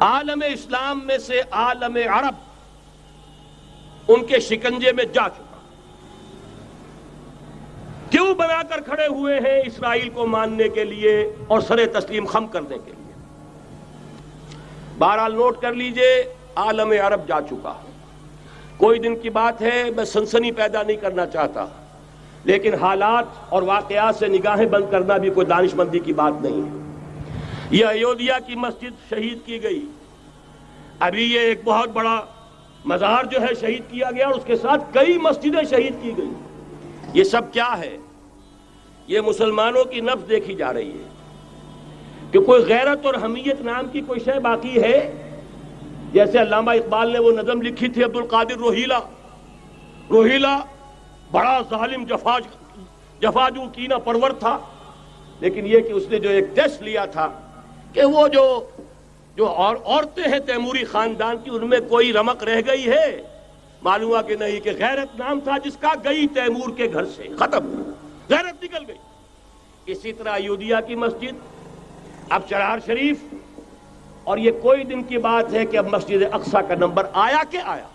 عالم اسلام میں سے عالم عرب ان کے شکنجے میں جا چکا. کیوں بنا کر کھڑے ہوئے ہیں اسرائیل کو ماننے کے لیے اور سر تسلیم خم کرنے کے لیے؟ بہرحال نوٹ کر لیجئے، عالم عرب جا چکا. کوئی دن کی بات ہے، میں سنسنی پیدا نہیں کرنا چاہتا، لیکن حالات اور واقعات سے نگاہیں بند کرنا بھی کوئی دانشمندی کی بات نہیں ہے. یہ ایودھیا کی مسجد شہید کی گئی، ابھی یہ ایک بہت بڑا مزار جو ہے شہید کیا گیا، اور اس کے ساتھ کئی مسجدیں شہید کی گئی. یہ سب کیا ہے؟ یہ مسلمانوں کی نفس دیکھی جا رہی ہے کہ کوئی غیرت اور حمیت نام کی کوئی شے باقی ہے. جیسے علامہ اقبال نے وہ نظم لکھی تھی، عبد القادر روہیلا بڑا ظالم جفاجو کینہ پرور تھا، لیکن یہ کہ اس نے جو ایک ٹیسٹ لیا تھا کہ وہ جو عورتیں ہیں تیموری خاندان کی، ان میں کوئی رمق رہ گئی ہے؟ معلوم ہوا کہ نہیں، کہ غیرت نام تھا جس کا، گئی تیمور کے گھر سے، ختم، غیرت نکل گئی. اسی طرح ایودھیا کی مسجد، اب چرار شریف، اور یہ کوئی دن کی بات ہے کہ اب مسجد اقصیٰ کا نمبر آیا کہ آیا.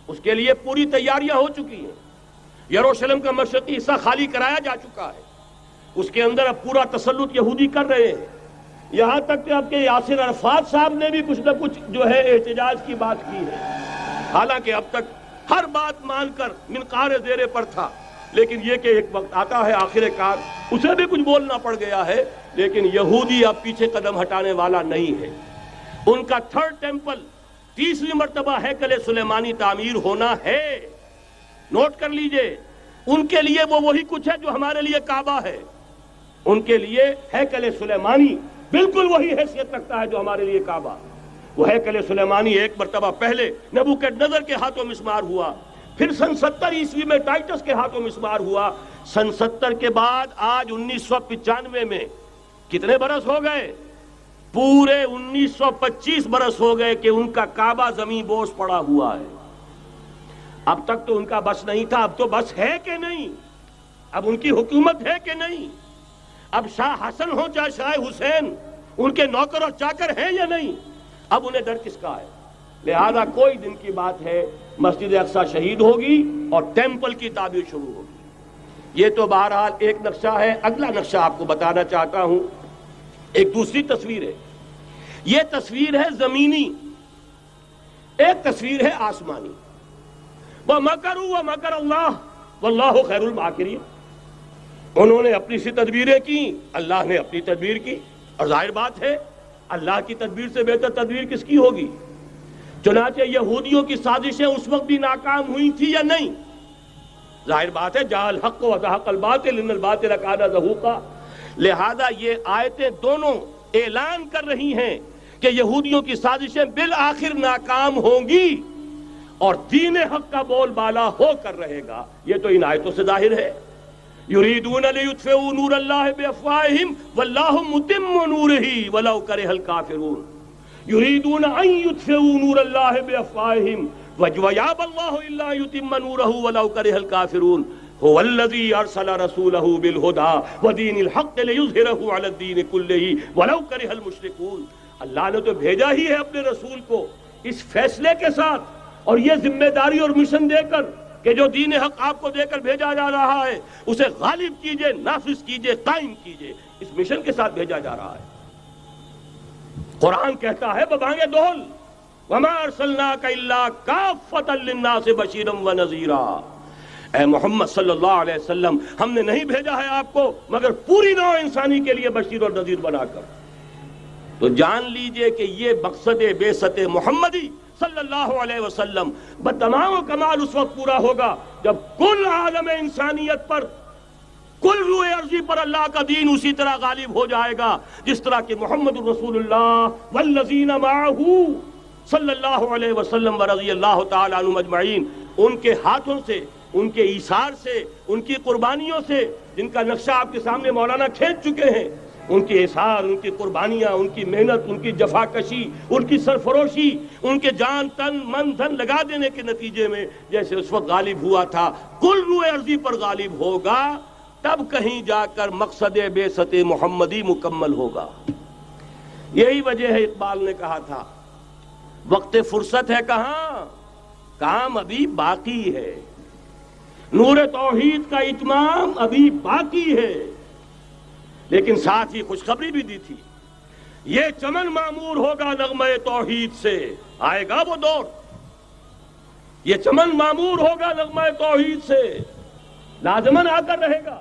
اس کے لیے پوری تیاریاں ہو چکی ہیں. یروشلم کا مشرقی حصہ خالی کرایا جا چکا ہے، اس کے اندر اب پورا تسلط یہودی کر رہے ہیں. یہاں تک کہ اب کہ یاسر عرفات صاحب نے بھی کچھ نہ کچھ جو ہے احتجاج کی بات کی ہے، حالانکہ اب تک ہر بات مان کر منقار زیرے پر تھا. لیکن یہ کہ ایک وقت آتا ہے آخر کار اسے بھی کچھ بولنا پڑ گیا ہے. لیکن یہودی اب پیچھے قدم ہٹانے والا نہیں ہے. ان کا تھرڈ ٹیمپل، تیسری مرتبہ ہیکل سلیمانی تعمیر ہونا ہے. نوٹ کر لیجئے، ان کے لیے وہ وہی کچھ ہے جو ہمارے لیے کعبہ ہے. ان کے لیے ہیکل سلیمانی بالکل وہی حیثیت رکھتا ہے جو ہمارے لیے کعبہ. وہ ہیکل سلیمانی ایک مرتبہ پہلے نبوکڈنضر کے ہاتھوں مسمار ہوا، پھر سن 70 عیسوی میں ٹائٹس کے ہاتھوں مسمار ہوا. سن 70 کے بعد آج 1995 میں کتنے برس ہو گئے؟ پورے 1925 برس ہو گئے کہ ان کا کعبہ زمین بوس پڑا ہوا ہے. اب تک تو ان کا بس نہیں تھا، اب تو بس ہے کہ نہیں؟ اب ان کی حکومت ہے کہ نہیں؟ اب شاہ حسن ہو چاہے شاہ حسین، ان کے نوکر اور چاکر ہیں یا نہیں؟ اب انہیں ڈر کس کا ہے؟ لہذا کوئی دن کی بات ہے، مسجد اقصیٰ شہید ہوگی اور ٹیمپل کی تعمیر شروع ہوگی. یہ تو بہرحال ایک نقشہ ہے. اگلا نقشہ آپ کو بتانا چاہتا ہوں، ایک دوسری تصویر ہے. یہ تصویر ہے زمینی، ایک تصویر ہے آسمانی. وَمَكَرُوا وَمَكَرَ اللَّهُ وَاللَّهُ خَيْرُ الْمَاكِرِينَ. انہوں نے اپنی سی تدبیریں کی، اللہ نے اپنی تدبیر کی، اور ظاہر بات ہے اللہ کی تدبیر سے بہتر تدبیر کس کی ہوگی؟ چنانچہ یہودیوں کی سازشیں اس وقت بھی ناکام ہوئی تھی یا نہیں؟ ظاہر بات ہے جاء الحق وزهق الباطل ان الباطل کان زہوقا. لہذا یہ آیتیں دونوں اعلان کر رہی ہیں کہ یہودیوں کی سازشیں بالآخر ناکام ہوں گی اور دین حق کا بول بالا ہو کر رہے گا. یہ تو ان آیتوں سے ظاہر ہے. یریدون لیطفئوا نور اللہ بافواہہم واللہ متم نورہ ولو کرہ الکافرون. یریدون ان یطفئوا نور اللہ بافواہہم ویابى اللہ الا یتم نورہ ولو کرہ الکافرون. هو الذی ارسل رسولہ بالہدی ودین الحق لیظہرہ علی الدین کلہ ولو کرہ المشرکون. اللہ نے تو بھیجا ہی ہے اپنے رسول کو اس فیصلے کے ساتھ اور یہ ذمہ داری اور مشن دے کر کہ جو دین حق آپ کو دے کر بھیجا جا رہا ہے اسے غالب کیجئے، نافذ کیجئے، قائم کیجئے. اس مشن کے ساتھ بھیجا جا رہا ہے. قرآن کہتا ہے ببانگ دہل وَمَا أَرْسَلْنَاكَ إِلَّا كَافَّةً لِلنَّاسِ بَشِيرًا وَنَذِيرًا. اے محمد صلی اللہ علیہ وسلم، ہم نے نہیں بھیجا ہے آپ کو مگر پوری نوع انسانی کے لیے بشیر اور نذیر بنا کر. تو جان لیجئے کہ یہ مقصد بعثت محمدی صلی اللہ علیہ وسلم بتمام و کمال اس وقت پورا ہوگا جب کل عالم انسانیت پر، کل روئے ارضی پر اللہ کا دین اسی طرح غالب ہو جائے گا جس طرح کہ محمد رسول اللہ والذین معہ صلی اللہ علیہ وسلم ورضی اللہ تعالی عنہم اجمعین، ان کے ہاتھوں سے، ان کے ایثار سے، ان کی قربانیوں سے، جن کا نقشہ آپ کے سامنے مولانا کھینچ چکے ہیں، ان کے احسار، ان کی قربانیاں، ان کی محنت، ان کی جفا کشی، ان کی سرفروشی، ان کے جان تن من دھن لگا دینے کے نتیجے میں جیسے اس وقت غالب ہوا تھا کل روئے ارضی پر غالب ہوگا، تب کہیں جا کر مقصد بعثت محمدی مکمل ہوگا. یہی وجہ ہے اقبال نے کہا تھا وقت فرصت ہے کہاں، کام ابھی باقی ہے، نور توحید کا اتمام ابھی باقی ہے۔ لیکن ساتھ ہی خوشخبری بھی دی تھی، یہ چمن معمور ہوگا نغمہ توحید سے، آئے گا وہ دور، یہ چمن معمور ہوگا نغمہ توحید سے، لازماً آ کر رہے گا۔